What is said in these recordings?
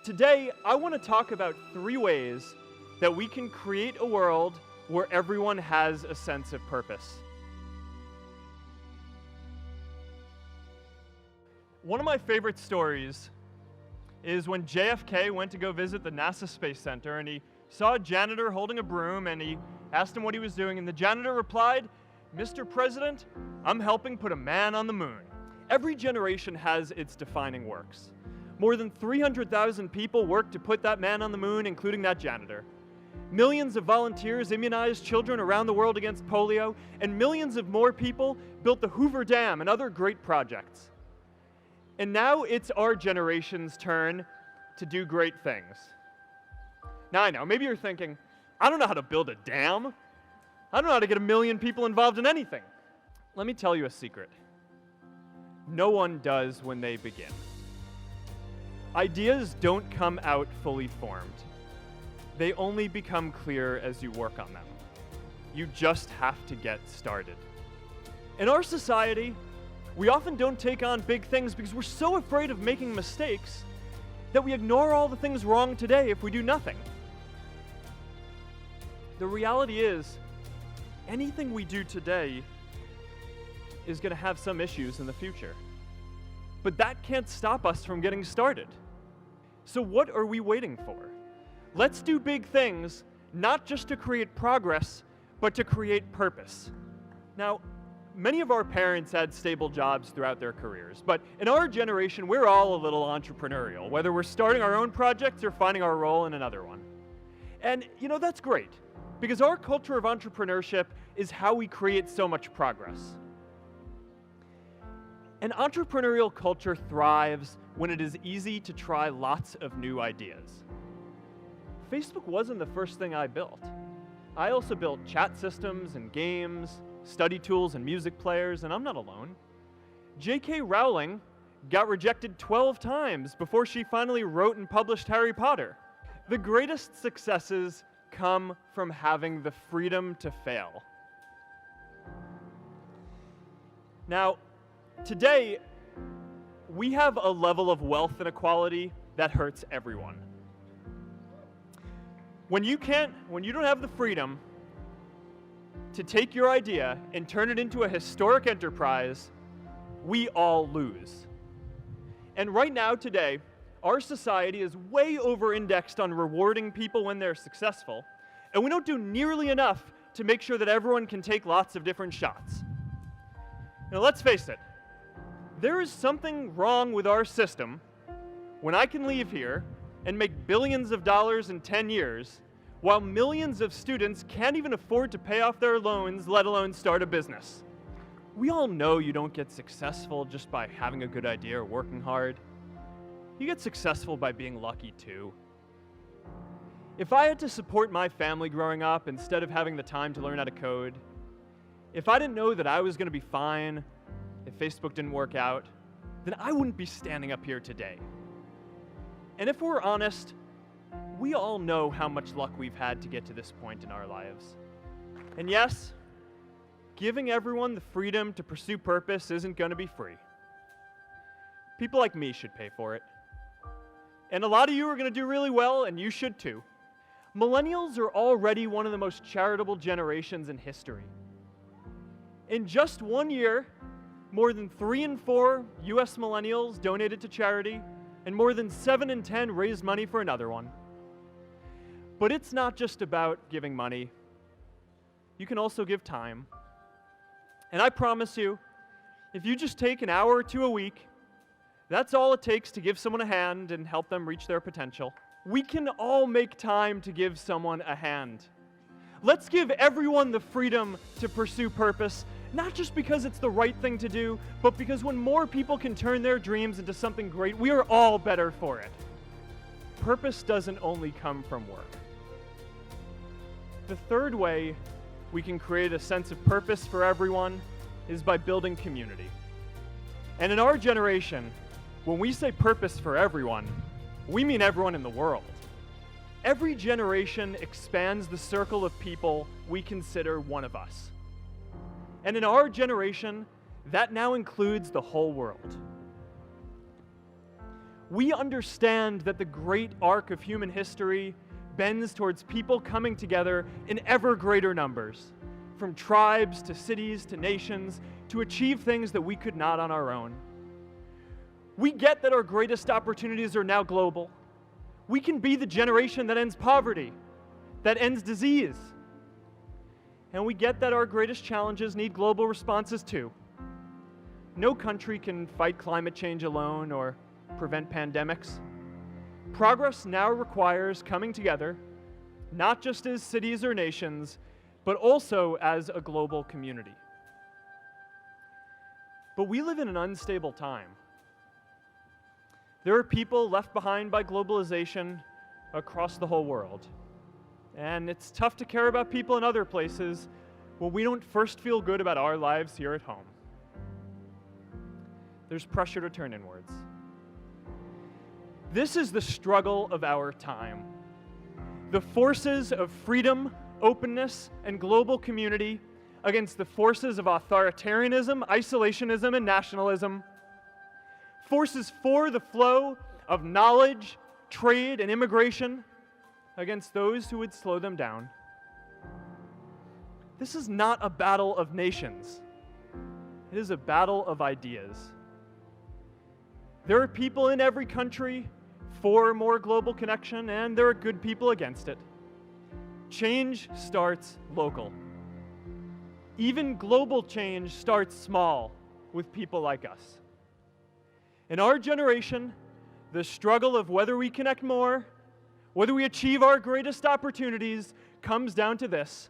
Today, I want to talk about 3 ways that we can create a world where everyone has a sense of purpose. One of my favorite stories is when JFK went to go visit the NASA Space Center, and he saw a janitor holding a broom, and he asked him what he was doing, and the janitor replied, "Mr. President, I'm helping put a man on the moon." Every generation has its defining works. More than 300,000 people worked to put that man on the moon, including that janitor. Millions of volunteers immunized children around the world against polio, and millions of more people built the Hoover Dam and other great projects. And now it's our generation's turn to do great things. Now I know, maybe you're thinking, I don't know how to build a dam. I don't know how to get 1 million people involved in anything. Let me tell you a secret. No one does when they begin. Ideas don't come out fully formed. They only become clear as you work on them. You just have to get started. In our society, we often don't take on big things because we're so afraid of making mistakes that we ignore all the things wrong today if we do nothing. The reality is, anything we do today is going to have some issues in the future. But that can't stop us from getting started. So what are we waiting for? Let's do big things, not just to create progress, but to create purpose. Now, many of our parents had stable jobs throughout their careers, but in our generation, we're all a little entrepreneurial, whether we're starting our own projects or finding our role in another one. And, that's great, because our culture of entrepreneurship is how we create so much progress. An entrepreneurial culture thrives when it is easy to try lots of new ideas. Facebook wasn't the first thing I built. I also built chat systems and games, study tools and music players, and I'm not alone. J.K. Rowling got rejected 12 times before she finally wrote and published Harry Potter. The greatest successes come from having the freedom to fail. Now, today, we have a level of wealth inequality that hurts everyone. When you don't have the freedom to take your idea and turn it into a historic enterprise, we all lose. And right now, today, our society is way over-indexed on rewarding people when they're successful, and we don't do nearly enough to make sure that everyone can take lots of different shots. Now, let's face it. There is something wrong with our system when I can leave here and make billions of dollars in 10 years while millions of students can't even afford to pay off their loans, let alone start a business. We all know you don't get successful just by having a good idea or working hard. You get successful by being lucky too. If I had to support my family growing up instead of having the time to learn how to code, if I didn't know that I was going to be fine if Facebook didn't work out, then I wouldn't be standing up here today. And if we're honest, we all know how much luck we've had to get to this point in our lives. And yes, giving everyone the freedom to pursue purpose isn't going to be free. People like me should pay for it. And a lot of you are going to do really well, and you should too. Millennials are already one of the most charitable generations in history. In just 1 year, more than 3 in 4 US millennials donated to charity, and more than 7 in 10 raised money for another one. But it's not just about giving money. You can also give time. And I promise you, if you just take an hour or 2 a week, that's all it takes to give someone a hand and help them reach their potential. We can all make time to give someone a hand. Let's give everyone the freedom to pursue purpose, not just because it's the right thing to do, but because when more people can turn their dreams into something great, we are all better for it. Purpose doesn't only come from work. The third way we can create a sense of purpose for everyone is by building community. And in our generation, when we say purpose for everyone, we mean everyone in the world. Every generation expands the circle of people we consider one of us. And in our generation, that now includes the whole world. We understand that the great arc of human history bends towards people coming together in ever greater numbers, from tribes to cities to nations, to achieve things that we could not on our own. We get that our greatest opportunities are now global. We can be the generation that ends poverty, that ends disease. And we get that our greatest challenges need global responses too. No country can fight climate change alone or prevent pandemics. Progress now requires coming together, not just as cities or nations, but also as a global community. But we live in an unstable time. There are people left behind by globalization across the whole world. And it's tough to care about people in other places when we don't first feel good about our lives here at home. There's pressure to turn inwards. This is the struggle of our time. The forces of freedom, openness, and global community against the forces of authoritarianism, isolationism, and nationalism. Forces for the flow of knowledge, trade, and immigration against those who would slow them down. This is not a battle of nations. It is a battle of ideas. There are people in every country for more global connection, and there are good people against it. Change starts local. Even global change starts small with people like us. In our generation, the struggle of whether we connect more, whether we achieve our greatest opportunities, comes down to this: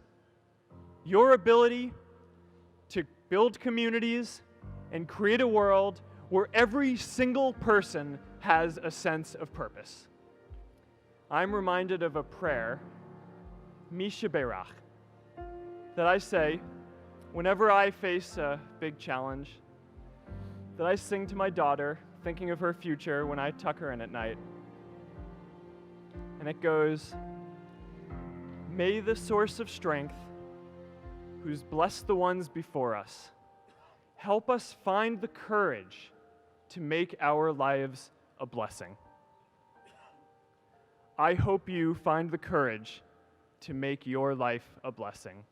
your ability to build communities and create a world where every single person has a sense of purpose. I'm reminded of a prayer, Misha Berach, that I say whenever I face a big challenge, that I sing to my daughter, thinking of her future when I tuck her in at night. And it goes, "May the source of strength, who's blessed the ones before us, help us find the courage to make our lives a blessing." I hope you find the courage to make your life a blessing.